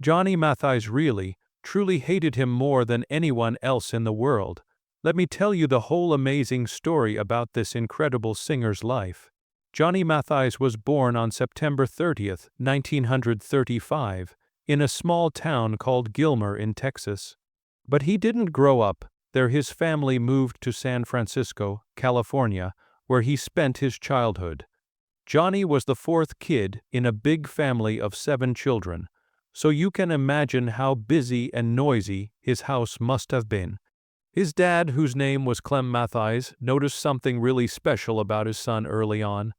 Johnny Mathis really, truly hated him more than anyone else in the world. Let me tell you the whole amazing story about this incredible singer's life. Johnny Mathis was born on September 30th, 1935, in a small town called Gilmer in Texas. But he didn't grow up there. His family moved to San Francisco, California, where he spent his childhood. Johnny was the fourth kid in a big family of 7 children, so you can imagine how busy and noisy his house must have been. His dad, whose name was Clem Mathis, noticed something really special about his son early on.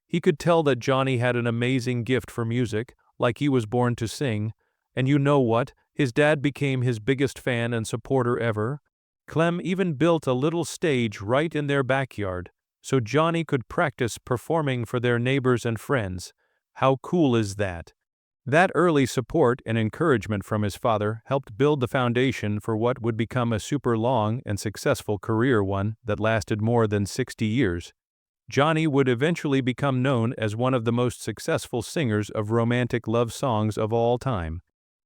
He could tell that Johnny had an amazing gift for music, like he was born to sing, and you know what? His dad became his biggest fan and supporter ever. Clem even built a little stage right in their backyard, so Johnny could practice performing for their neighbors and friends. How cool is that? That early support and encouragement from his father helped build the foundation for what would become a super long and successful career, one that lasted more than 60 years. Johnny would eventually become known as one of the most successful singers of romantic love songs of all time.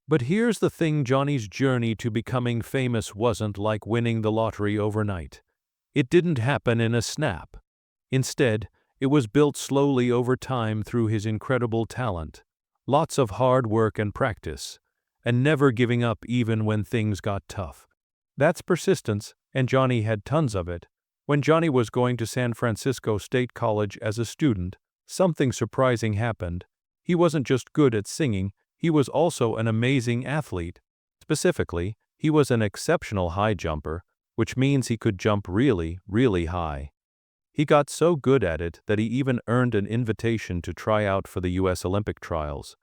But here's the thing: Johnny's journey to becoming famous wasn't like winning the lottery overnight. It didn't happen in a snap. Instead, it was built slowly over time through his incredible talent, lots of hard work and practice, and never giving up even when things got tough. That's persistence, and Johnny had tons of it. When Johnny was going to San Francisco State College as a student, something surprising happened. He wasn't just good at singing, he was also an amazing athlete. Specifically, he was an exceptional high jumper, which means he could jump really, really high. He got so good at it that he even earned an invitation to try out for the U.S. Olympic trials.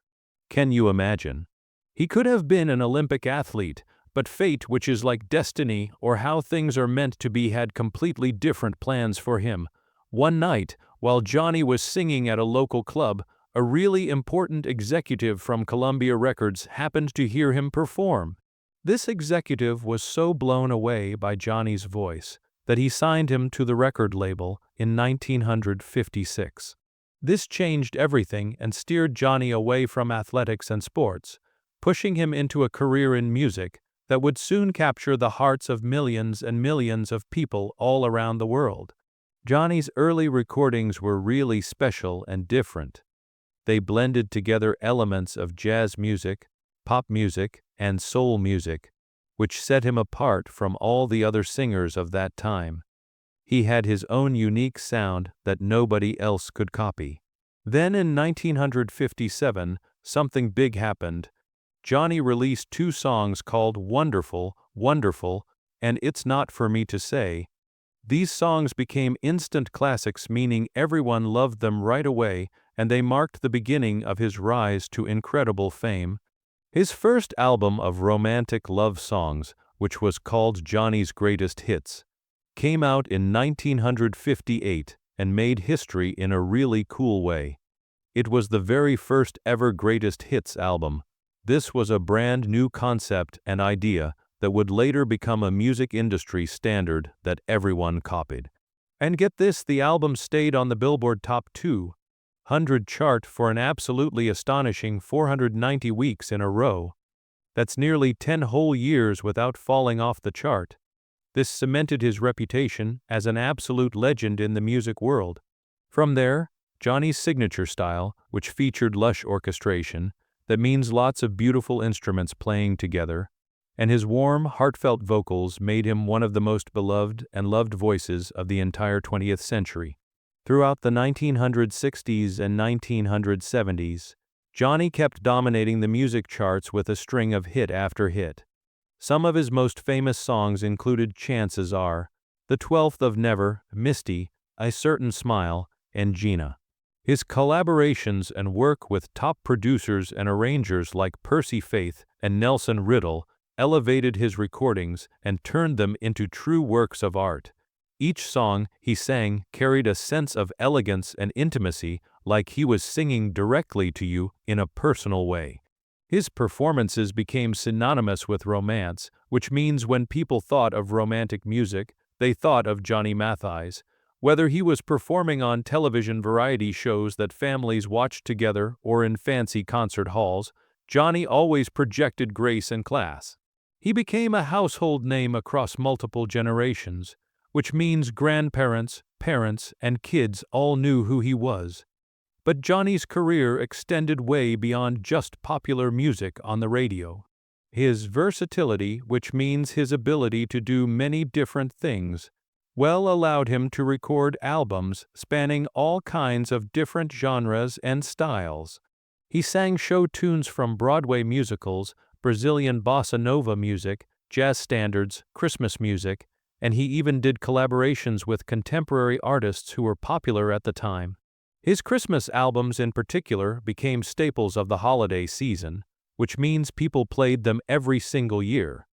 Can you imagine? He could have been an Olympic athlete, but fate, which is like destiny or how things are meant to be, had completely different plans for him. One night, while Johnny was singing at a local club, a really important executive from Columbia Records happened to hear him perform. This executive was so blown away by Johnny's voice that he signed him to the record label in 1956. This changed everything and steered Johnny away from athletics and sports, pushing him into a career in music that would soon capture the hearts of millions and millions of people all around the world. Johnny's early recordings were really special and different. They blended together elements of jazz music, pop music, and soul music, which set him apart from all the other singers of that time. He had his own unique sound that nobody else could copy. Then in 1957, something big happened. Johnny released 2 songs called Wonderful, Wonderful, and It's Not For Me to Say. These songs became instant classics, meaning everyone loved them right away, and they marked the beginning of his rise to incredible fame. His first album of romantic love songs, which was called Johnny's Greatest Hits, came out in 1958 and made history in a really cool way. It was the very first ever Greatest Hits album. This was a brand new concept and idea that would later become a music industry standard that everyone copied. And get this, the album stayed on the Billboard Top 200 chart for an absolutely astonishing 490 weeks in a row. That's nearly 10 whole years without falling off the chart. This cemented his reputation as an absolute legend in the music world. From there, Johnny's signature style, which featured lush orchestration, that means lots of beautiful instruments playing together, and his warm, heartfelt vocals made him one of the most beloved and loved voices of the entire 20th century. Throughout the 1960s and 1970s, Johnny kept dominating the music charts with a string of hit after hit. Some of his most famous songs included Chances Are, The 12th of Never, Misty, A Certain Smile, and Gina. His collaborations and work with top producers and arrangers like Percy Faith and Nelson Riddle elevated his recordings and turned them into true works of art. Each song he sang carried a sense of elegance and intimacy, like he was singing directly to you in a personal way. His performances became synonymous with romance, which means when people thought of romantic music, they thought of Johnny Mathis. Whether he was performing on television variety shows that families watched together or in fancy concert halls, Johnny always projected grace and class. He became a household name across multiple generations, which means grandparents, parents, and kids all knew who he was. But Johnny's career extended way beyond just popular music on the radio. His versatility, which means his ability to do many different things, allowed him to record albums spanning all kinds of different genres and styles. He sang show tunes from Broadway musicals, Brazilian bossa nova music, jazz standards, Christmas music, and he even did collaborations with contemporary artists who were popular at the time. His Christmas albums in particular became staples of the holiday season, which means people played them every single year.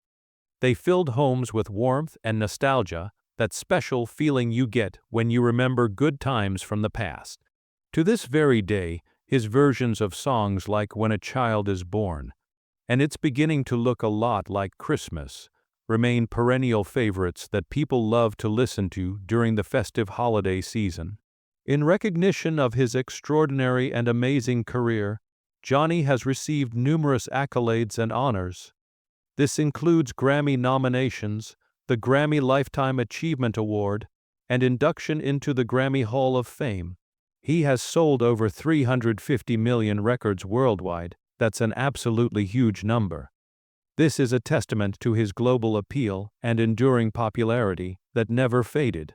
They filled homes with warmth and nostalgia, that special feeling you get when you remember good times from the past. To this very day, his versions of songs like When a Child is Born, and It's Beginning to Look a Lot Like Christmas, remain perennial favorites that people love to listen to during the festive holiday season. In recognition of his extraordinary and amazing career, Johnny has received numerous accolades and honors. This includes Grammy nominations, the Grammy Lifetime Achievement Award, and induction into the Grammy Hall of Fame. He has sold over 350 million records worldwide. That's an absolutely huge number. This is a testament to his global appeal and enduring popularity that never faded.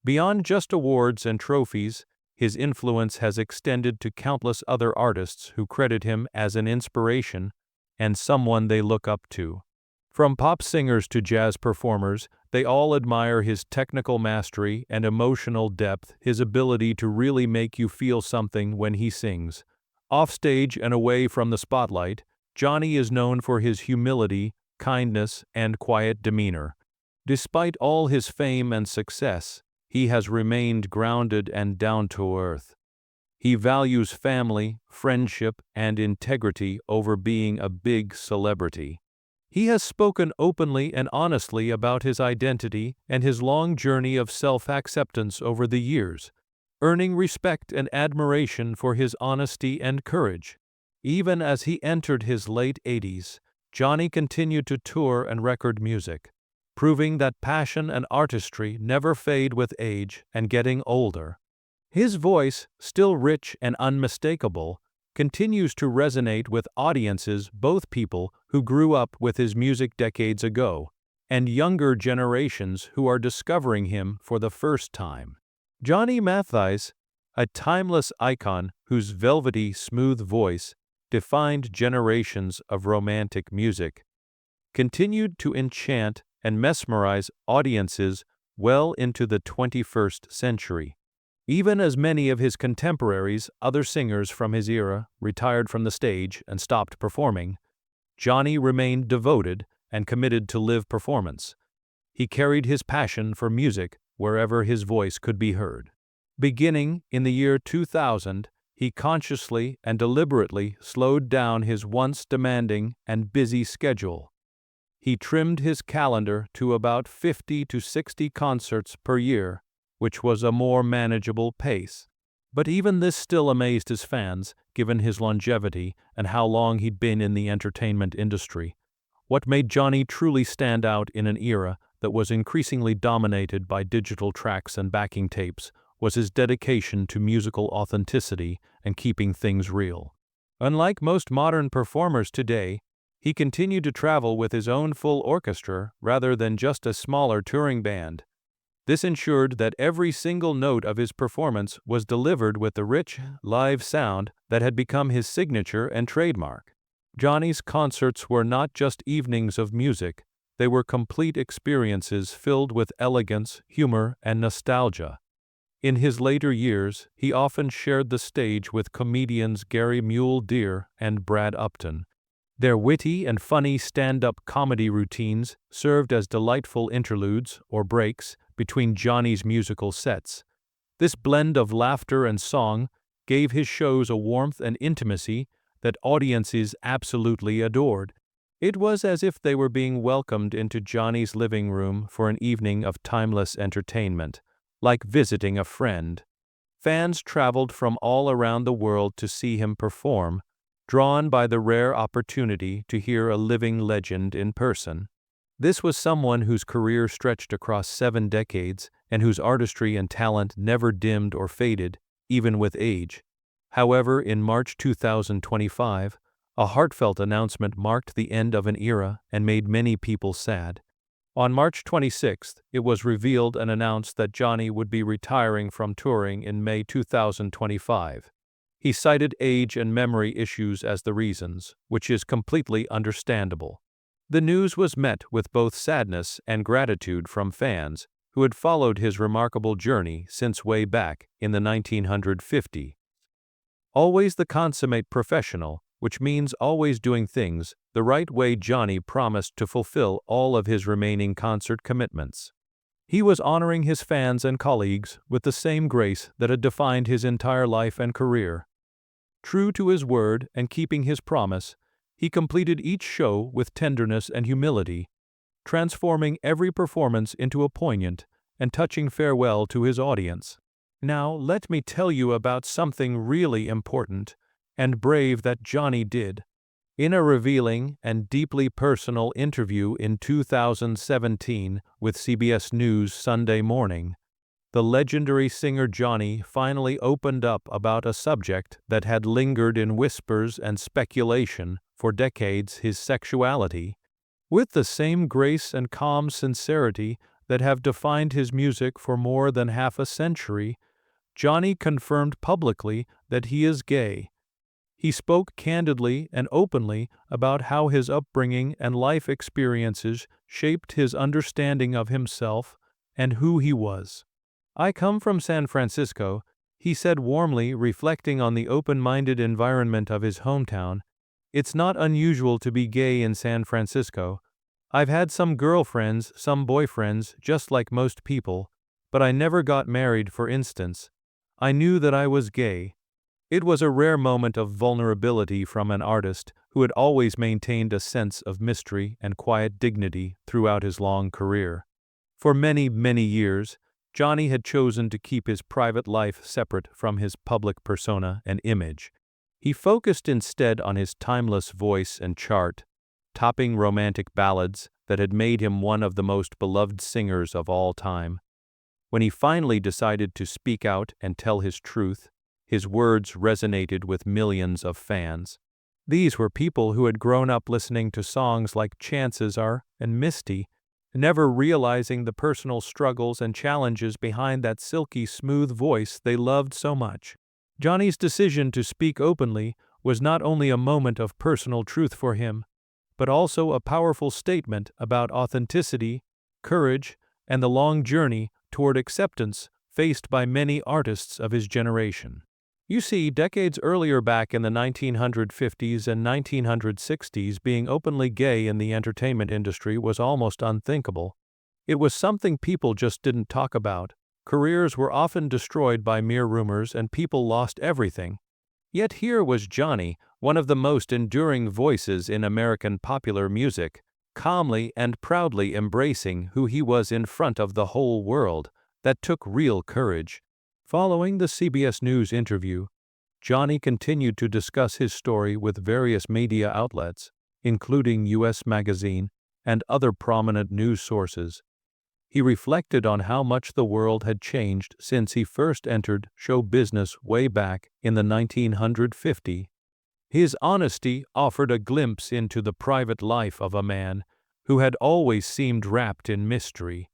Beyond just awards and trophies, his influence has extended to countless other artists who credit him as an inspiration and someone they look up to. From pop singers to jazz performers, they all admire his technical mastery and emotional depth, his ability to really make you feel something when he sings. Offstage and away from the spotlight, Johnny is known for his humility, kindness, and quiet demeanor. Despite all his fame and success, he has remained grounded and down to earth. He values family, friendship, and integrity over being a big celebrity. He has spoken openly and honestly about his identity and his long journey of self-acceptance over the years, earning respect and admiration for his honesty and courage. Even as he entered his late 80s, Johnny continued to tour and record music, proving that passion and artistry never fade with age and getting older. His voice, still rich and unmistakable, continues to resonate with audiences, both people who grew up with his music decades ago and younger generations who are discovering him for the first time. Johnny Mathis, a timeless icon whose velvety, smooth voice defined generations of romantic music, continued to enchant and mesmerize audiences well into the 21st century. Even as many of his contemporaries, other singers from his era, retired from the stage and stopped performing, Johnny remained devoted and committed to live performance. He carried his passion for music wherever his voice could be heard. Beginning in the year 2000, he consciously and deliberately slowed down his once demanding and busy schedule. He trimmed his calendar to about 50 to 60 concerts per year, which was a more manageable pace. But even this still amazed his fans, given his longevity and how long he'd been in the entertainment industry. What made Johnny truly stand out in an era that was increasingly dominated by digital tracks and backing tapes was his dedication to musical authenticity and keeping things real. Unlike most modern performers today, he continued to travel with his own full orchestra rather than just a smaller touring band. This ensured that every single note of his performance was delivered with the rich, live sound that had become his signature and trademark. Johnny's concerts were not just evenings of music, they were complete experiences filled with elegance, humor, and nostalgia. In his later years, he often shared the stage with comedians Gary Mule Deer and Brad Upton. Their witty and funny stand-up comedy routines served as delightful interludes or breaks between Johnny's musical sets. This blend of laughter and song gave his shows a warmth and intimacy that audiences absolutely adored. It was as if they were being welcomed into Johnny's living room for an evening of timeless entertainment, like visiting a friend. Fans traveled from all around the world to see him perform, drawn by the rare opportunity to hear a living legend in person. This was someone whose career stretched across 7 decades and whose artistry and talent never dimmed or faded, even with age. However, in March 2025, a heartfelt announcement marked the end of an era and made many people sad. On March 26, it was revealed and announced that Johnny would be retiring from touring in May 2025. He cited age and memory issues as the reasons, which is completely understandable. The news was met with both sadness and gratitude from fans who had followed his remarkable journey since way back in the 1950s. Always the consummate professional, which means always doing things the right way, Johnny promised to fulfill all of his remaining concert commitments. He was honoring his fans and colleagues with the same grace that had defined his entire life and career. True to his word and keeping his promise, he completed each show with tenderness and humility, transforming every performance into a poignant and touching farewell to his audience. Now, let me tell you about something really important and brave that Johnny did. In a revealing and deeply personal interview in 2017 with CBS News Sunday Morning, the legendary singer Johnny finally opened up about a subject that had lingered in whispers and speculation for decades: his sexuality. With the same grace and calm sincerity that have defined his music for more than half a century, Johnny confirmed publicly that he is gay. He spoke candidly and openly about how his upbringing and life experiences shaped his understanding of himself and who he was. "I come from San Francisco," he said warmly, reflecting on the open-minded environment of his hometown. "It's not unusual to be gay in San Francisco. I've had some girlfriends, some boyfriends, just like most people, but I never got married, for instance. I knew that I was gay." It was a rare moment of vulnerability from an artist who had always maintained a sense of mystery and quiet dignity throughout his long career. For many, many years, Johnny had chosen to keep his private life separate from his public persona and image. He focused instead on his timeless voice and chart-topping romantic ballads that had made him one of the most beloved singers of all time. When he finally decided to speak out and tell his truth, his words resonated with millions of fans. These were people who had grown up listening to songs like Chances Are and Misty, never realizing the personal struggles and challenges behind that silky smooth voice they loved so much. Johnny's decision to speak openly was not only a moment of personal truth for him, but also a powerful statement about authenticity, courage, and the long journey toward acceptance faced by many artists of his generation. You see, decades earlier, back in the 1950s and 1960s, being openly gay in the entertainment industry was almost unthinkable. It was something people just didn't talk about. Careers were often destroyed by mere rumors and people lost everything. Yet here was Johnny, one of the most enduring voices in American popular music, calmly and proudly embracing who he was in front of the whole world. That took real courage. Following the CBS News interview, Johnny continued to discuss his story with various media outlets, including U.S. Magazine and other prominent news sources. He reflected on how much the world had changed since he first entered show business way back in the 1950s. His honesty offered a glimpse into the private life of a man who had always seemed wrapped in mystery,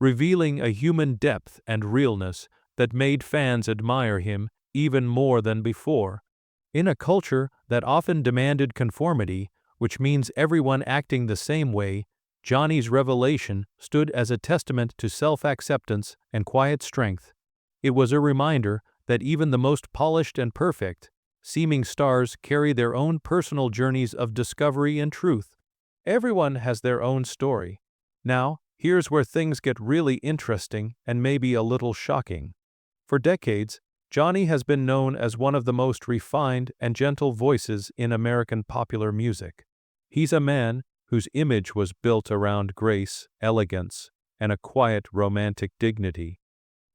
revealing a human depth and realness that made fans admire him even more than before. In a culture that often demanded conformity, which means everyone acting the same way, Johnny's revelation stood as a testament to self-acceptance and quiet strength. It was a reminder that even the most polished and perfect-seeming stars carry their own personal journeys of discovery and truth. Everyone has their own story. Now, here's where things get really interesting and maybe a little shocking. For decades, Johnny has been known as one of the most refined and gentle voices in American popular music. He's a man whose image was built around grace, elegance, and a quiet romantic dignity.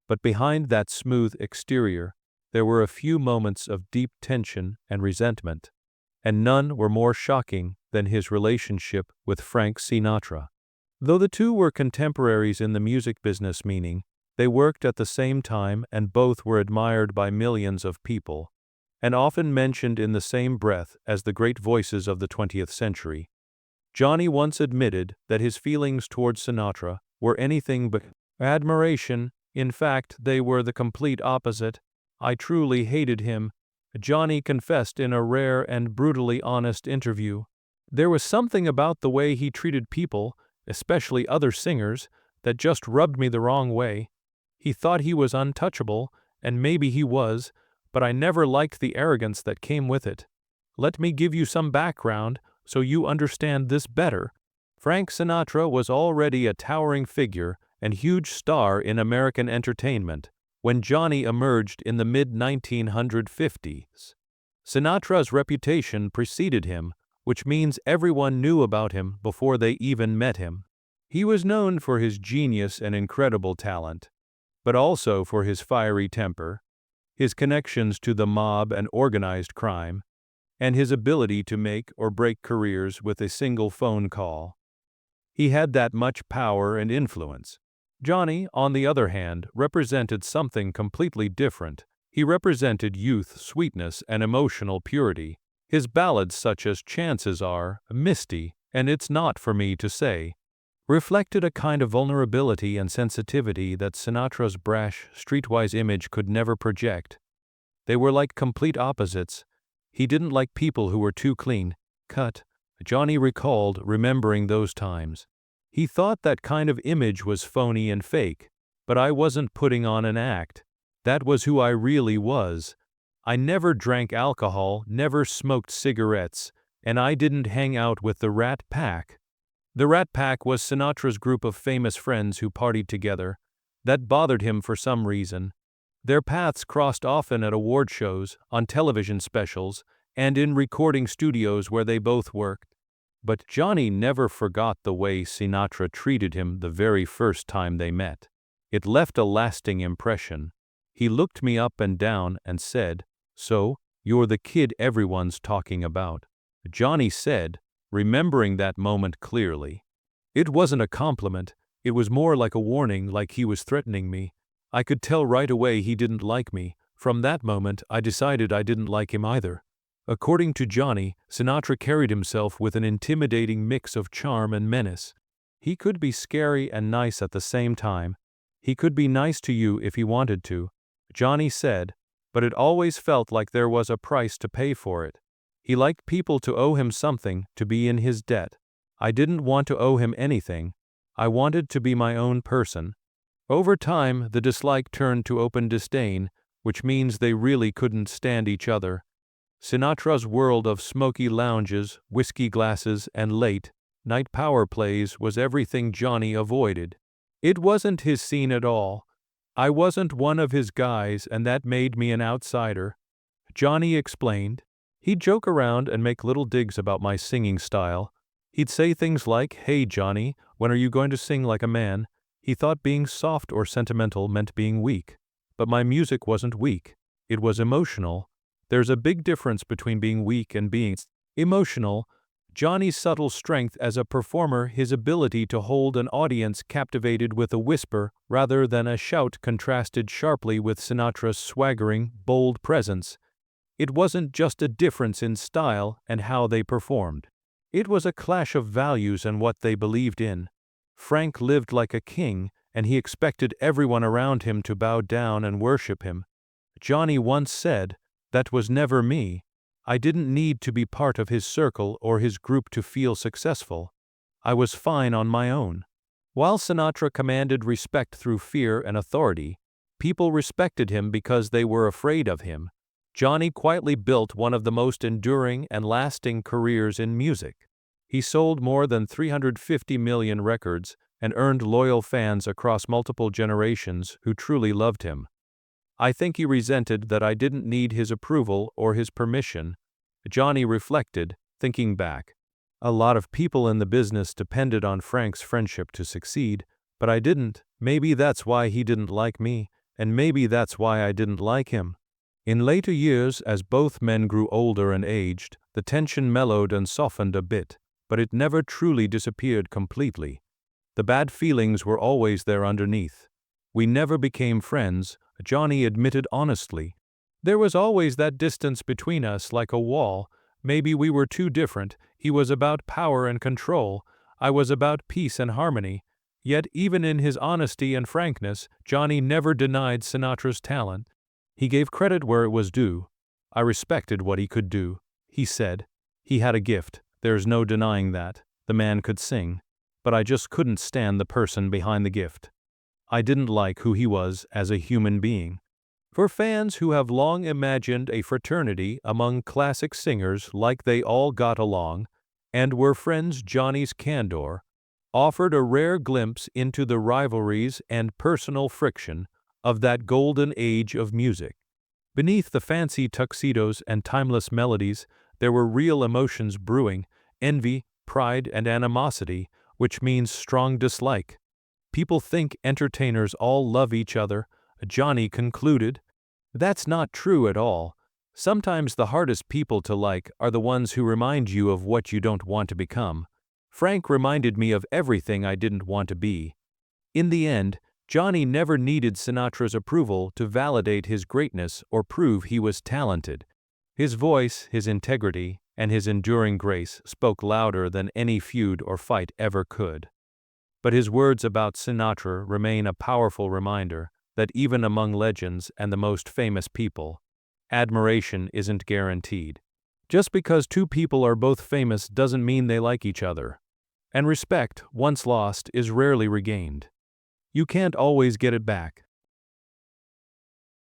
But behind that smooth exterior, there were a few moments of deep tension and resentment. and none were more shocking than his relationship with Frank Sinatra. Though the two were contemporaries in the music business, meaning they worked at the same time and both were admired by millions of people, and often mentioned in the same breath as the great voices of the 20th century, Johnny once admitted that his feelings towards Sinatra were anything but admiration. In fact, they were the complete opposite. "I truly hated him," Johnny confessed in a rare and brutally honest interview. "There was something about the way he treated people, especially other singers, that just rubbed me the wrong way. He thought he was untouchable, and maybe he was, but I never liked the arrogance that came with it. Let me give you some background so you understand this better. Frank Sinatra was already a towering figure and huge star in American entertainment when Johnny emerged in the mid-1950s. Sinatra's reputation preceded him, which means everyone knew about him before they even met him. He was known for his genius and incredible talent, but also for his fiery temper, his connections to the mob and organized crime, and his ability to make or break careers with a single phone call. He had that much power and influence. Johnny, on the other hand, represented something completely different. He represented youth, sweetness, and emotional purity. His ballads such as "Chances Are," "Misty," and "It's Not For Me to Say" reflected a kind of vulnerability and sensitivity that Sinatra's brash, streetwise image could never project. They were like complete opposites. He didn't like people who were too clean cut. Johnny recalled, remembering those times. He thought that kind of image was phony and fake, but I wasn't putting on an act. That was who I really was. I never drank alcohol, never smoked cigarettes, and I didn't hang out with the Rat Pack. The Rat Pack was Sinatra's group of famous friends who partied together. That bothered him for some reason. Their paths crossed often at award shows, on television specials, and in recording studios where they both worked. But Johnny never forgot the way Sinatra treated him the very first time they met. It left a lasting impression. He looked me up and down and said, "So, you're the kid everyone's talking about." Johnny said, remembering that moment clearly. It wasn't a compliment, it was more like a warning, like he was threatening me. I could tell right away he didn't like me. From that moment, I decided I didn't like him either. According to Johnny, Sinatra carried himself with an intimidating mix of charm and menace. He could be scary and nice at the same time. He could be nice to you if he wanted to, Johnny said, but it always felt like there was a price to pay for it. He liked people to owe him something, to be in his debt. I didn't want to owe him anything. I wanted to be my own person. Over time, the dislike turned to open disdain, which means they really couldn't stand each other. Sinatra's world of smoky lounges, whiskey glasses, and late-night power plays was everything Johnny avoided. It wasn't his scene at all. I wasn't one of his guys, and that made me an outsider, Johnny explained. He'd joke around and make little digs about my singing style. He'd say things like, "Hey Johnny, when are you going to sing like a man?" He thought being soft or sentimental meant being weak. But my music wasn't weak. It was emotional. There's a big difference between being weak and being emotional. Johnny's subtle strength as a performer, his ability to hold an audience captivated with a whisper rather than a shout, contrasted sharply with Sinatra's swaggering, bold presence. It wasn't just a difference in style and how they performed. It was a clash of values and what they believed in. Frank lived like a king, and he expected everyone around him to bow down and worship him. Johnny once said, "That was never me. I didn't need to be part of his circle or his group to feel successful. I was fine on my own." While Sinatra commanded respect through fear and authority, people respected him because they were afraid of him. Johnny quietly built one of the most enduring and lasting careers in music. He sold more than 350 million records and earned loyal fans across multiple generations who truly loved him. I think he resented that I didn't need his approval or his permission, Johnny reflected, thinking back. A lot of people in the business depended on Frank's friendship to succeed, but I didn't. Maybe that's why he didn't like me, and maybe that's why I didn't like him. In later years, as both men grew older and aged, The tension mellowed and softened a bit, but it never truly disappeared completely. The bad feelings were always there underneath. We never became friends, Johnny admitted honestly. There was always that distance between us, like a wall. Maybe we were too different. He was about power and control. I was about peace and harmony. Yet even in his honesty and frankness, Johnny never denied Sinatra's talent. He gave credit where it was due. I respected what he could do. He said. He had a gift, there's no denying that. The man could sing. But I just couldn't stand the person behind the gift. I didn't like who he was as a human being. For fans who have long imagined a fraternity among classic singers like they all got along, and were friends, Johnny's candor offered a rare glimpse into the rivalries and personal friction of that golden age of music. Beneath the fancy tuxedos and timeless melodies, there were real emotions brewing, envy, pride, and animosity, which means strong dislike. People think entertainers all love each other, Johnny concluded. That's not true at all. Sometimes the hardest people to like are the ones who remind you of what you don't want to become. Frank reminded me of everything I didn't want to be. In the end, Johnny never needed Sinatra's approval to validate his greatness or prove he was talented. His voice, his integrity, and his enduring grace spoke louder than any feud or fight ever could. But his words about Sinatra remain a powerful reminder that even among legends and the most famous people, admiration isn't guaranteed. Just because two people are both famous doesn't mean they like each other. And respect, once lost, is rarely regained. You can't always get it back.